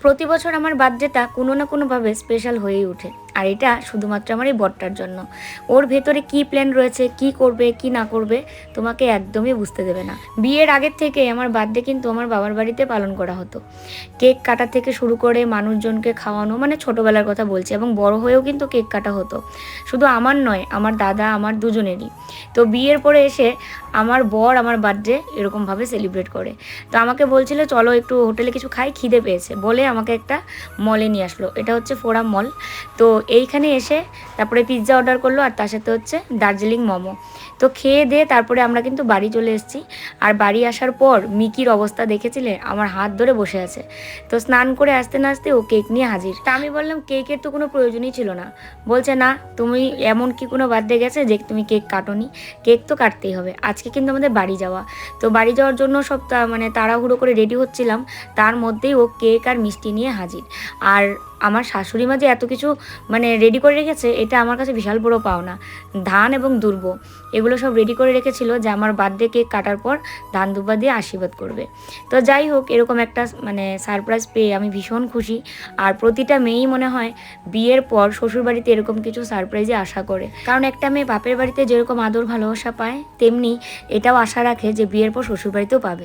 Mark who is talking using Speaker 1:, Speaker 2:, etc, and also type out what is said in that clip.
Speaker 1: প্রতি বছর আমার বার্থডেটা কোনো না কোনোভাবে স্পেশাল হয়েই ওঠে। আর এটা শুধুমাত্র আমার এই বরটার জন্য। ওর ভেতরে কি প্ল্যান রয়েছে, কি করবে কি না করবে তোমাকে একদমই বুঝতে দেবে না। বিয়ের আগের থেকে আমার বার্থডে কিন্তু আমার বাবার বাড়িতে পালন করা হতো। কেক কাটা থেকে শুরু করে মানুষজনকে খাওয়ানো, মানে ছোটোবেলার কথা বলছি, এবং বড় হয়েও কিন্তু কেক কাটা হতো। শুধু আমার নয়, আমার দাদা, আমার দুজনেরই। তো বিয়ের পরে এসে আমার বর আমার বার্থডে এরকমভাবে সেলিব্রেট করে। তো আমাকে বলছিল চলো একটু হোটেলে কিছু খাই, খিদে পেয়েছে বলে আমাকে একটা মলে নিয়ে আসলো। এটা হচ্ছে ফোরাম মল। তো এইখানে এসে তারপরে পিৎজা অর্ডার করলো, আর তার সাথে হচ্ছে দার্জিলিং মোমো। তো খেয়ে দিয়ে তারপরে আমরা কিন্তু বাড়ি চলে এসেছি। আর বাড়ি আসার পর মিকির অবস্থা দেখেছিলে, আমার হাত ধরে বসে আছে। তো স্নান করে আসতে না আসতে ও কেক নিয়ে হাজির। তা আমি বললাম কেকের তো কোনো প্রয়োজনই ছিল না। বলছে না, তুমি এমন কি কোনো বার্থডে গেছে যে তুমি কেক কাটোনি? কেক তো কাটতেই হবে, আজকে কিন্তু আমাদের বাড়ি যাওয়া। তো বাড়ি যাওয়ার জন্য সব মানে তাড়াহুড়ো করে রেডি হচ্ছিলাম, তার মধ্যেই ও কেক আর মিষ্টি নিয়ে হাজির। আর আমার শাশুড়ি মা যে এত কিছু মানে রেডি করে রেখেছে, এটা আমার কাছে বিশাল বড় পাওনা। ধান এবং দুর্ব এগুলো সব রেডি করে রেখেছিল যে আমার বার্থডে কেক কাটার পর ধান দুব্বা দিয়ে আশীর্বাদ করবে। তো যাই হোক, এরকম একটা মানে সারপ্রাইজ পেয়ে আমি ভীষণ খুশি। আর প্রতিটা মেয়েই মনে হয় বিয়ের পর শ্বশুরবাড়িতে এরকম কিছু সারপ্রাইজে আশা করে, কারণ একটা মেয়ে বাপের বাড়িতে যেরকম আদর ভালোবাসা পায়, তেমনি এটাও আশা রাখে যে বিয়ের পর শ্বশুরবাড়িতেও পাবে।